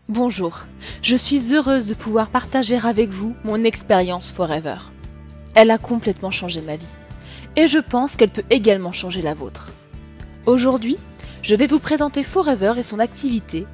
Bonjour, je suis heureuse de pouvoir partager avec vous mon expérience Forever. Elle a complètement changé ma vie et je pense qu'elle peut également changer la vôtre. Aujourd'hui, je vais vous présenter Forever et son activité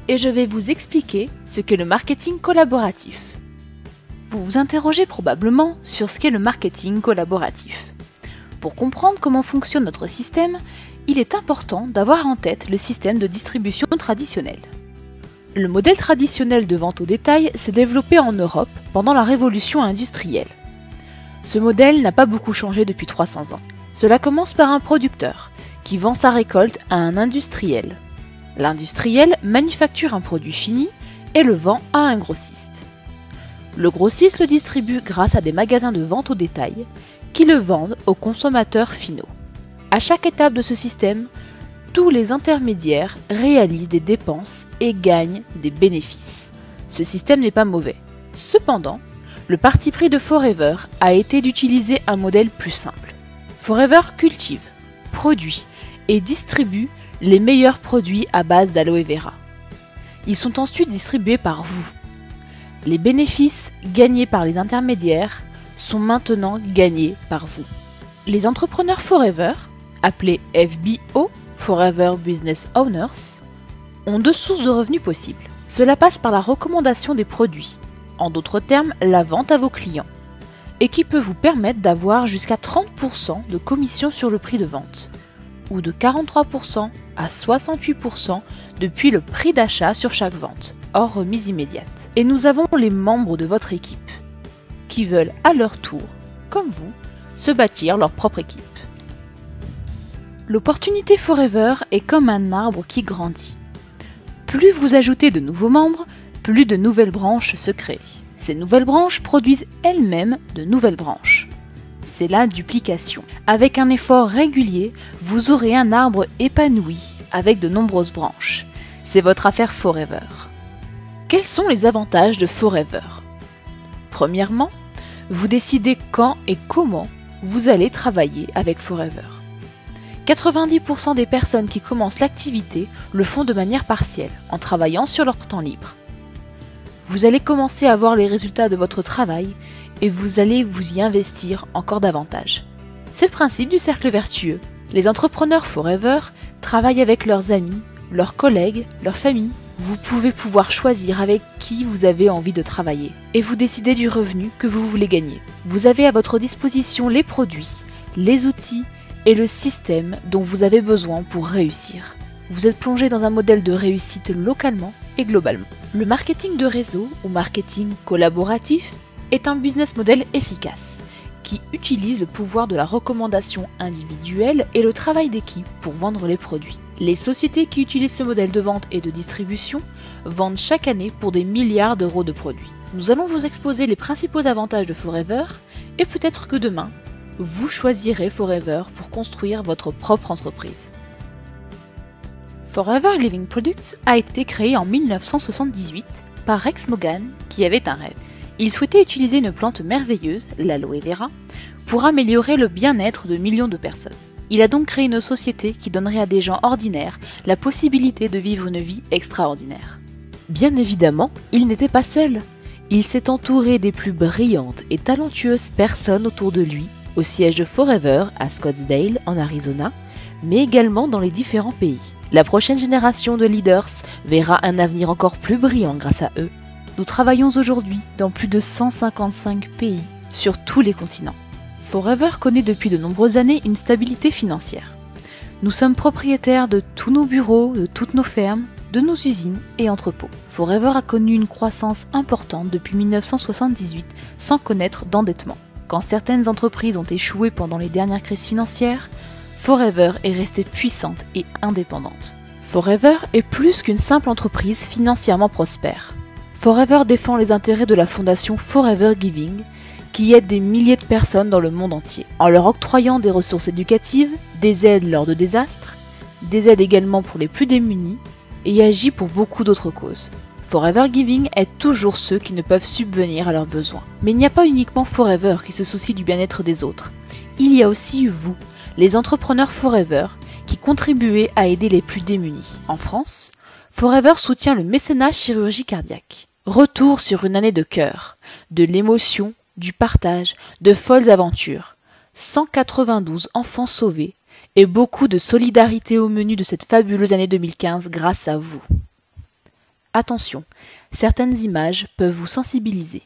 et je vais vous expliquer ce qu'est le marketing collaboratif. Vous vous interrogez probablement sur ce qu'est le marketing collaboratif. Pour comprendre comment fonctionne notre système, il est important d'avoir en tête le système de distribution traditionnel. Le modèle traditionnel de vente au détail s'est développé en Europe pendant la révolution industrielle. Ce modèle n'a pas beaucoup changé depuis 300 ans. Cela commence par un producteur qui vend sa récolte à un industriel. L'industriel manufacture un produit fini et le vend à un grossiste. Le grossiste le distribue grâce à des magasins de vente au détail qui le vendent aux consommateurs finaux. À chaque étape de ce système, tous les intermédiaires réalisent des dépenses et gagnent des bénéfices. Ce système n'est pas mauvais. Cependant, le parti pris de Forever a été d'utiliser un modèle plus simple. Forever cultive, produit et distribue les meilleurs produits à base d'aloe vera. Ils sont ensuite distribués par vous. Les bénéfices gagnés par les intermédiaires sont maintenant gagnés par vous. Les entrepreneurs Forever, appelés FBO, Forever Business Owners, ont deux sources de revenus possibles. Cela passe par la recommandation des produits, en d'autres termes la vente à vos clients, et qui peut vous permettre d'avoir jusqu'à 30% de commission sur le prix de vente, ou de 43% à 68% depuis le prix d'achat sur chaque vente, hors remise immédiate. Et nous avons les membres de votre équipe, qui veulent à leur tour, comme vous, se bâtir leur propre équipe. L'opportunité Forever est comme un arbre qui grandit. Plus vous ajoutez de nouveaux membres, plus de nouvelles branches se créent. Ces nouvelles branches produisent elles-mêmes de nouvelles branches. C'est la duplication. Avec un effort régulier, vous aurez un arbre épanoui avec de nombreuses branches. C'est votre affaire Forever. Quels sont les avantages de Forever? Premièrement, vous décidez quand et comment vous allez travailler avec Forever. 90% des personnes qui commencent l'activité le font de manière partielle, en travaillant sur leur temps libre. Vous allez commencer à voir les résultats de votre travail et vous allez vous y investir encore davantage. C'est le principe du cercle vertueux. Les entrepreneurs Forever travaillent avec leurs amis, leurs collègues, leur famille. Vous pouvez pouvoir choisir avec qui vous avez envie de travailler et vous décidez du revenu que vous voulez gagner. Vous avez à votre disposition les produits, les outils et le système dont vous avez besoin pour réussir. Vous êtes plongé dans un modèle de réussite localement et globalement. Le marketing de réseau ou marketing collaboratif est un business model efficace qui utilise le pouvoir de la recommandation individuelle et le travail d'équipe pour vendre les produits. Les sociétés qui utilisent ce modèle de vente et de distribution vendent chaque année pour des milliards d'euros de produits. Nous allons vous exposer les principaux avantages de Forever et peut-être que demain, vous choisirez Forever pour construire votre propre entreprise. Forever Living Products a été créé en 1978 par Rex Morgan qui avait un rêve. Il souhaitait utiliser une plante merveilleuse, l'aloe vera, pour améliorer le bien-être de millions de personnes. Il a donc créé une société qui donnerait à des gens ordinaires la possibilité de vivre une vie extraordinaire. Bien évidemment, il n'était pas seul. Il s'est entouré des plus brillantes et talentueuses personnes autour de lui, au siège de Forever à Scottsdale en Arizona, mais également dans les différents pays. La prochaine génération de leaders verra un avenir encore plus brillant grâce à eux. Nous travaillons aujourd'hui dans plus de 155 pays sur tous les continents. Forever connaît depuis de nombreuses années une stabilité financière. Nous sommes propriétaires de tous nos bureaux, de toutes nos fermes, de nos usines et entrepôts. Forever a connu une croissance importante depuis 1978 sans connaître d'endettement. Quand certaines entreprises ont échoué pendant les dernières crises financières, Forever est restée puissante et indépendante. Forever est plus qu'une simple entreprise financièrement prospère. Forever défend les intérêts de la fondation Forever Giving, qui aide des milliers de personnes dans le monde entier, en leur octroyant des ressources éducatives, des aides lors de désastres, des aides également pour les plus démunis, et agit pour beaucoup d'autres causes. Forever Giving aide toujours ceux qui ne peuvent subvenir à leurs besoins. Mais il n'y a pas uniquement Forever qui se soucie du bien-être des autres. Il y a aussi vous, les entrepreneurs Forever, qui contribuez à aider les plus démunis. En France, Forever soutient le mécénat chirurgie cardiaque. Retour sur une année de cœur, de l'émotion, du partage, de folles aventures. 192 enfants sauvés et beaucoup de solidarité au menu de cette fabuleuse année 2015 grâce à vous. Attention, certaines images peuvent vous sensibiliser.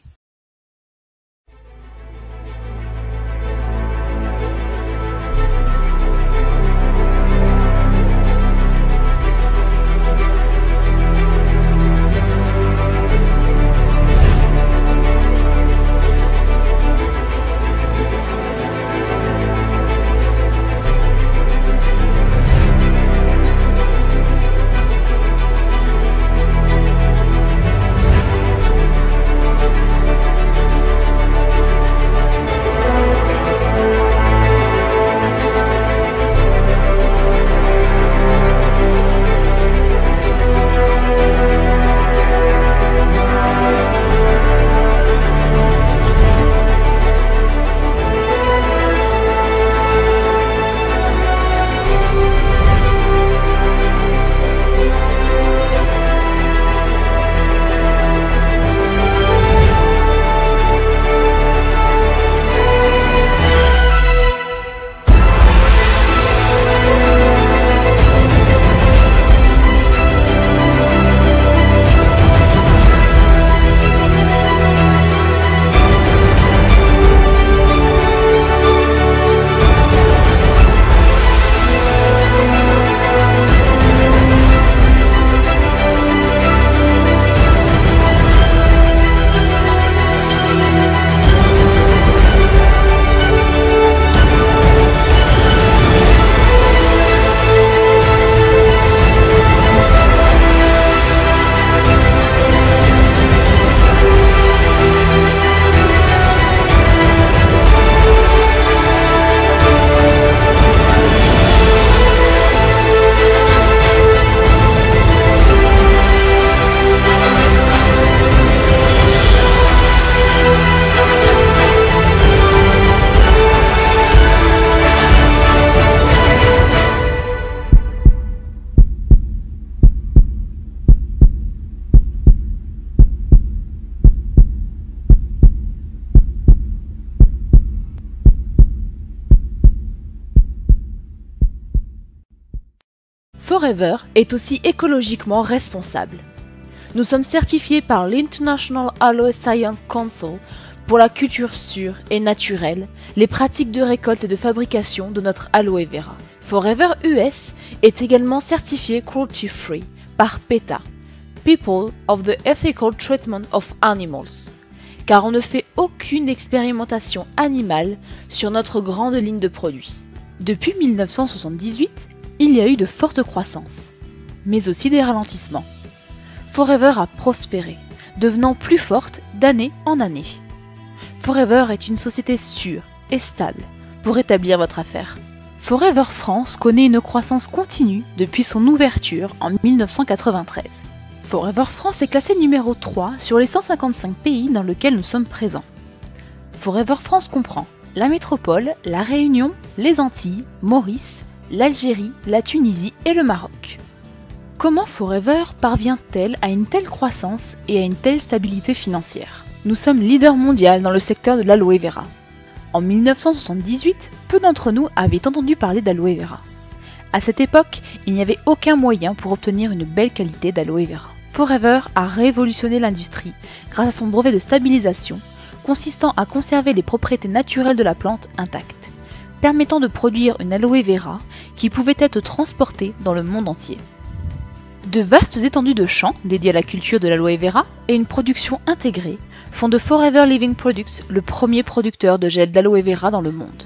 Forever est aussi écologiquement responsable. Nous sommes certifiés par l'International Aloe Science Council pour la culture sûre et naturelle, les pratiques de récolte et de fabrication de notre aloe vera. Forever US est également certifié cruelty free par PETA, People of the Ethical Treatment of Animals, car on ne fait aucune expérimentation animale sur notre grande ligne de produits. Depuis 1978, il y a eu de fortes croissances, mais aussi des ralentissements. Forever a prospéré, devenant plus forte d'année en année. Forever est une société sûre et stable pour établir votre affaire. Forever France connaît une croissance continue depuis son ouverture en 1993. Forever France est classé numéro 3 sur les 155 pays dans lesquels nous sommes présents. Forever France comprend la métropole, la Réunion, les Antilles, Maurice, l'Algérie, la Tunisie et le Maroc. Comment Forever parvient-elle à une telle croissance et à une telle stabilité financière? Nous sommes leader mondial dans le secteur de l'aloe vera. En 1978, peu d'entre nous avaient entendu parler d'aloe vera. À cette époque, il n'y avait aucun moyen pour obtenir une belle qualité d'aloe vera. Forever a révolutionné l'industrie grâce à son brevet de stabilisation, consistant à conserver les propriétés naturelles de la plante intactes, permettant de produire une aloe vera qui pouvait être transportée dans le monde entier. De vastes étendues de champs dédiés à la culture de l'aloe vera et une production intégrée font de Forever Living Products le premier producteur de gel d'aloe vera dans le monde.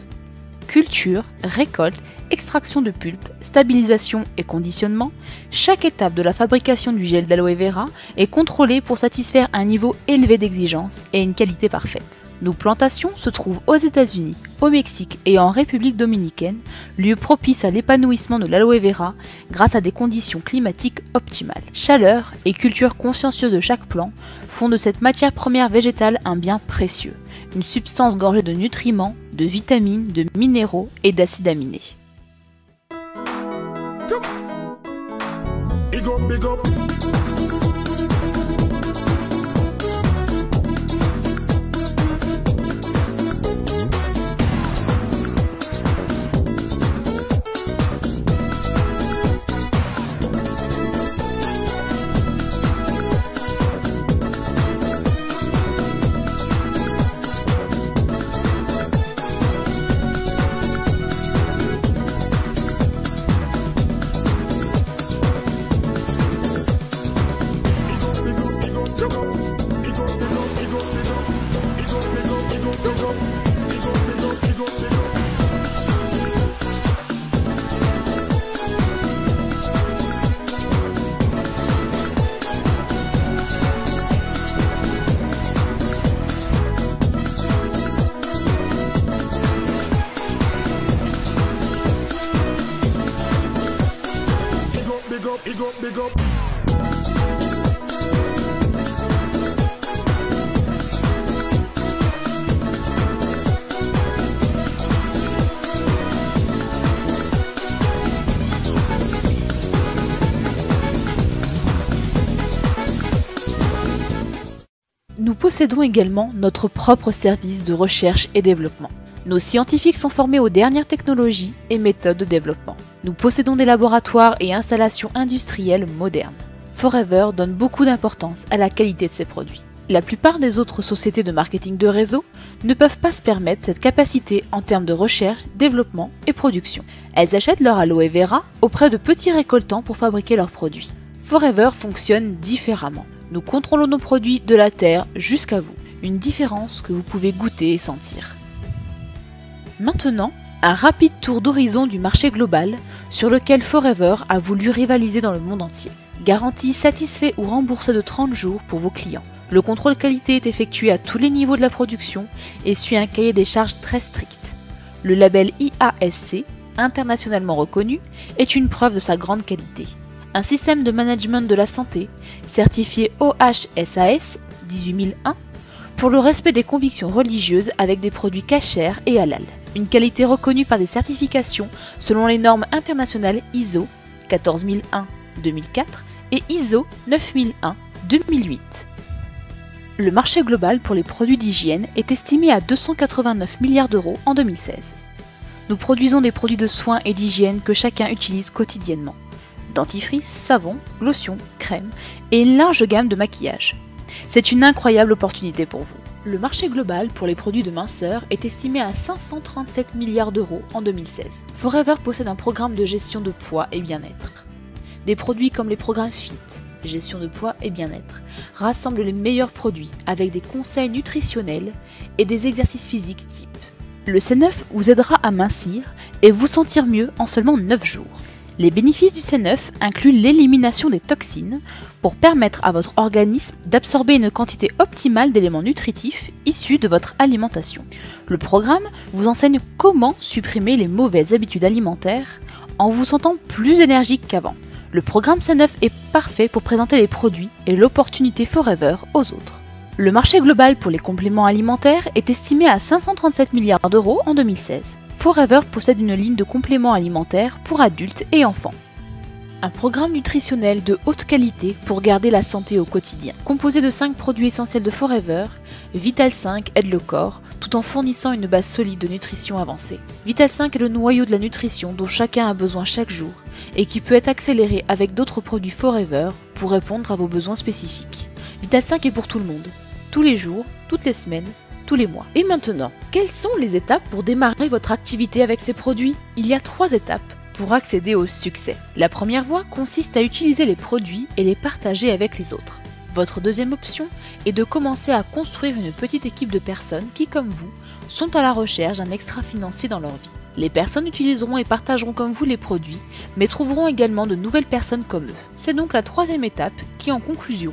Culture, récolte, extraction de pulpe, stabilisation et conditionnement, chaque étape de la fabrication du gel d'aloe vera est contrôlée pour satisfaire un niveau élevé d'exigence et une qualité parfaite. Nos plantations se trouvent aux États-Unis, au Mexique et en République dominicaine, lieu propice à l'épanouissement de l'aloe vera grâce à des conditions climatiques optimales. Chaleur et culture consciencieuse de chaque plant font de cette matière première végétale un bien précieux, une substance gorgée de nutriments, de vitamines, de minéraux et d'acides aminés. big up. Big up. Nous possédons également notre propre service de recherche et développement. Nos scientifiques sont formés aux dernières technologies et méthodes de développement. Nous possédons des laboratoires et installations industrielles modernes. Forever donne beaucoup d'importance à la qualité de ses produits. La plupart des autres sociétés de marketing de réseau ne peuvent pas se permettre cette capacité en termes de recherche, développement et production. Elles achètent leur aloe vera auprès de petits récoltants pour fabriquer leurs produits. Forever fonctionne différemment. Nous contrôlons nos produits de la terre jusqu'à vous. Une différence que vous pouvez goûter et sentir. Maintenant, un rapide tour d'horizon du marché global sur lequel Forever a voulu rivaliser dans le monde entier. Garantie satisfait ou remboursée de 30 jours pour vos clients. Le contrôle qualité est effectué à tous les niveaux de la production et suit un cahier des charges très strict. Le label IASC, internationalement reconnu, est une preuve de sa grande qualité. Un système de management de la santé, certifié OHSAS 18001, pour le respect des convictions religieuses avec des produits cachers et halal. Une qualité reconnue par des certifications selon les normes internationales ISO 14001-2004 et ISO 9001-2008. Le marché global pour les produits d'hygiène est estimé à 289 milliards d'euros en 2016. Nous produisons des produits de soins et d'hygiène que chacun utilise quotidiennement. Dentifrice, savon, lotion, crème et une large gamme de maquillage. C'est une incroyable opportunité pour vous. Le marché global pour les produits de minceur est estimé à 537 milliards d'euros en 2016. Forever possède un programme de gestion de poids et bien-être. Des produits comme les programmes FIT, gestion de poids et bien-être, rassemblent les meilleurs produits avec des conseils nutritionnels et des exercices physiques type. Le C9 vous aidera à mincir et vous sentir mieux en seulement 9 jours. Les bénéfices du C9 incluent l'élimination des toxines pour permettre à votre organisme d'absorber une quantité optimale d'éléments nutritifs issus de votre alimentation. Le programme vous enseigne comment supprimer les mauvaises habitudes alimentaires en vous sentant plus énergique qu'avant. Le programme C9 est parfait pour présenter les produits et l'opportunité Forever aux autres. Le marché global pour les compléments alimentaires est estimé à 537 milliards d'euros en 2016. Forever possède une ligne de compléments alimentaires pour adultes et enfants. Un programme nutritionnel de haute qualité pour garder la santé au quotidien. Composé de 5 produits essentiels de Forever, Vital 5 aide le corps tout en fournissant une base solide de nutrition avancée. Vital 5 est le noyau de la nutrition dont chacun a besoin chaque jour et qui peut être accéléré avec d'autres produits Forever pour répondre à vos besoins spécifiques. Vital 5 est pour tout le monde, tous les jours, toutes les semaines, tous les mois. Et maintenant, quelles sont les étapes pour démarrer votre activité avec ces produits? Il y a 3 étapes pour accéder au succès. La première voie consiste à utiliser les produits et les partager avec les autres. Votre deuxième option est de commencer à construire une petite équipe de personnes qui, comme vous, sont à la recherche d'un extra financier dans leur vie. Les personnes utiliseront et partageront comme vous les produits, mais trouveront également de nouvelles personnes comme eux. C'est donc la troisième étape qui, en conclusion,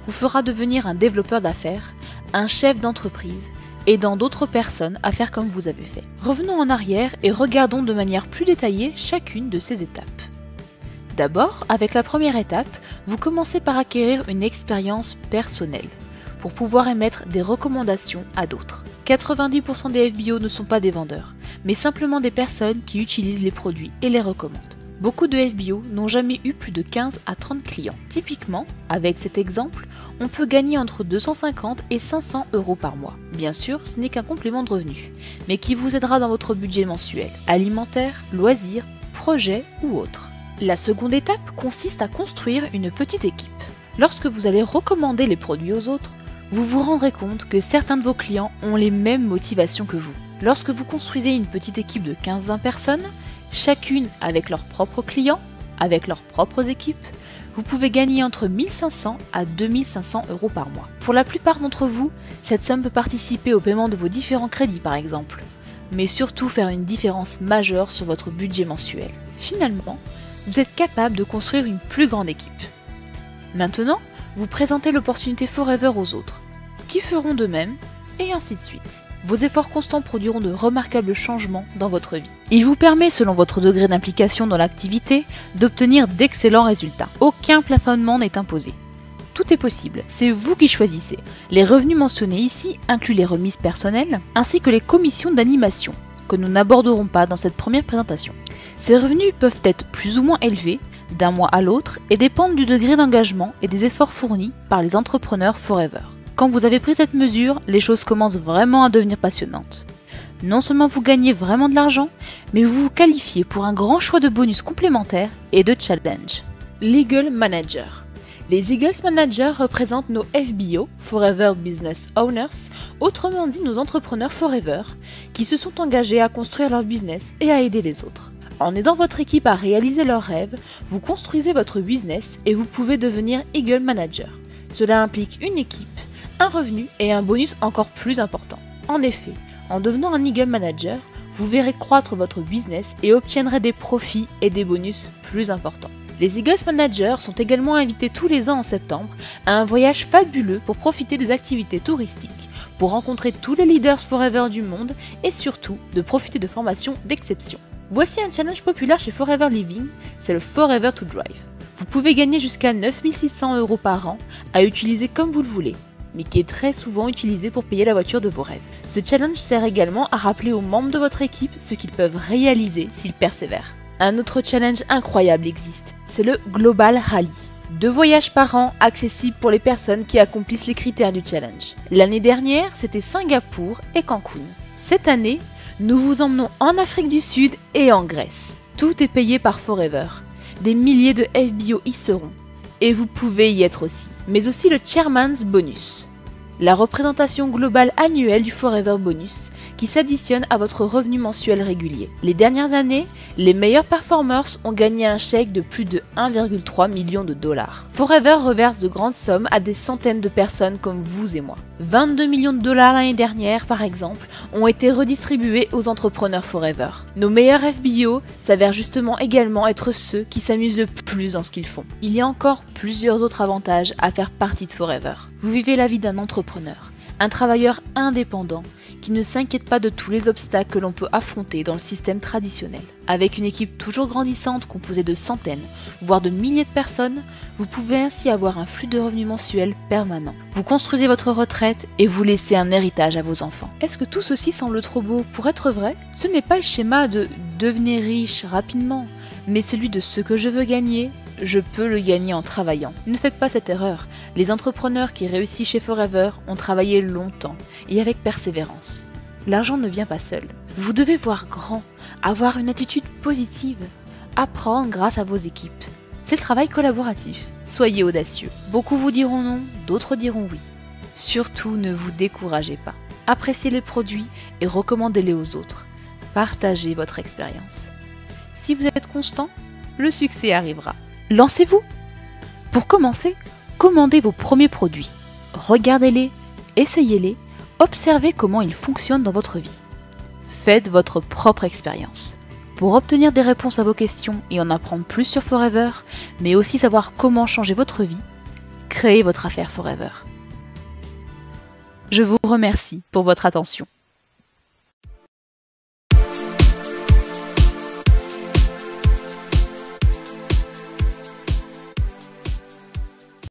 vous fera devenir un développeur d'affaires, un chef d'entreprise, aidant d'autres personnes à faire comme vous avez fait. Revenons en arrière et regardons de manière plus détaillée chacune de ces étapes. D'abord, avec la première étape, vous commencez par acquérir une expérience personnelle pour pouvoir émettre des recommandations à d'autres. 90% des FBO ne sont pas des vendeurs, mais simplement des personnes qui utilisent les produits et les recommandent. Beaucoup de FBO n'ont jamais eu plus de 15 à 30 clients. Typiquement, avec cet exemple, on peut gagner entre 250 et 500 € par mois. Bien sûr, ce n'est qu'un complément de revenu, mais qui vous aidera dans votre budget mensuel, alimentaire, loisirs, projets ou autres. La seconde étape consiste à construire une petite équipe. Lorsque vous allez recommander les produits aux autres, vous vous rendrez compte que certains de vos clients ont les mêmes motivations que vous. Lorsque vous construisez une petite équipe de 15-20 personnes, chacune avec leurs propres clients, avec leurs propres équipes, vous pouvez gagner entre 1500 à 2500 € par mois. Pour la plupart d'entre vous, cette somme peut participer au paiement de vos différents crédits par exemple, mais surtout faire une différence majeure sur votre budget mensuel. Finalement, vous êtes capable de construire une plus grande équipe. Maintenant, vous présentez l'opportunité Forever aux autres, qui feront de même, et ainsi de suite. Vos efforts constants produiront de remarquables changements dans votre vie. Il vous permet, selon votre degré d'implication dans l'activité, d'obtenir d'excellents résultats. Aucun plafonnement n'est imposé. Tout est possible, c'est vous qui choisissez. Les revenus mentionnés ici incluent les remises personnelles, ainsi que les commissions d'animation, que nous n'aborderons pas dans cette première présentation. Ces revenus peuvent être plus ou moins élevés, d'un mois à l'autre, et dépendent du degré d'engagement et des efforts fournis par les entrepreneurs Forever. Quand vous avez pris cette mesure, les choses commencent vraiment à devenir passionnantes. Non seulement vous gagnez vraiment de l'argent, mais vous vous qualifiez pour un grand choix de bonus complémentaires et de challenges. Legal Manager. Les Eagles Managers représentent nos FBO, Forever Business Owners, autrement dit nos entrepreneurs Forever, qui se sont engagés à construire leur business et à aider les autres. En aidant votre équipe à réaliser leurs rêves, vous construisez votre business et vous pouvez devenir Eagle Manager. Cela implique une équipe, un revenu et un bonus encore plus important. En effet, en devenant un Eagle Manager, vous verrez croître votre business et obtiendrez des profits et des bonus plus importants. Les Eagles Managers sont également invités tous les ans en septembre à un voyage fabuleux pour profiter des activités touristiques, pour rencontrer tous les leaders Forever du monde et surtout de profiter de formations d'exception. Voici un challenge populaire chez Forever Living, c'est le Forever to Drive. Vous pouvez gagner jusqu'à 9600 € par an à utiliser comme vous le voulez, mais qui est très souvent utilisé pour payer la voiture de vos rêves. Ce challenge sert également à rappeler aux membres de votre équipe ce qu'ils peuvent réaliser s'ils persévèrent. Un autre challenge incroyable existe, c'est le Global Rally. 2 voyages par an accessibles pour les personnes qui accomplissent les critères du challenge. L'année dernière, c'était Singapour et Cancun. Cette année, nous vous emmenons en Afrique du Sud et en Grèce. Tout est payé par Forever. Des milliers de FBO y seront. Et vous pouvez y être aussi. Mais aussi le Chairman's Bonus, la représentation globale annuelle du Forever Bonus qui s'additionne à votre revenu mensuel régulier. Les dernières années, les meilleurs performers ont gagné un chèque de plus de 1,3 million de $. Forever reverse de grandes sommes à des centaines de personnes comme vous et moi. 22 millions de $ l'année dernière, par exemple, ont été redistribués aux entrepreneurs Forever. Nos meilleurs FBO s'avèrent justement également être ceux qui s'amusent le plus dans ce qu'ils font. Il y a encore plusieurs autres avantages à faire partie de Forever. Vous vivez la vie d'un entrepreneur, un travailleur indépendant qui ne s'inquiète pas de tous les obstacles que l'on peut affronter dans le système traditionnel. Avec une équipe toujours grandissante composée de centaines, voire de milliers de personnes, vous pouvez ainsi avoir un flux de revenus mensuels permanent. Vous construisez votre retraite et vous laissez un héritage à vos enfants. Est-ce que tout ceci semble trop beau pour être vrai? Ce n'est pas le schéma de devenir riche rapidement, mais celui de ce que je veux gagner, je peux le gagner en travaillant. Ne faites pas cette erreur. Les entrepreneurs qui réussissent chez Forever ont travaillé longtemps et avec persévérance. L'argent ne vient pas seul. Vous devez voir grand, avoir une attitude positive, apprendre grâce à vos équipes. C'est le travail collaboratif. Soyez audacieux. Beaucoup vous diront non, d'autres diront oui. Surtout, ne vous découragez pas. Appréciez les produits et recommandez-les aux autres. Partagez votre expérience. Si vous êtes constant, le succès arrivera. Lancez-vous! Pour commencer, commandez vos premiers produits. Regardez-les, essayez-les, observez comment ils fonctionnent dans votre vie. Faites votre propre expérience. Pour obtenir des réponses à vos questions et en apprendre plus sur Forever, mais aussi savoir comment changer votre vie, créez votre affaire Forever. Je vous remercie pour votre attention.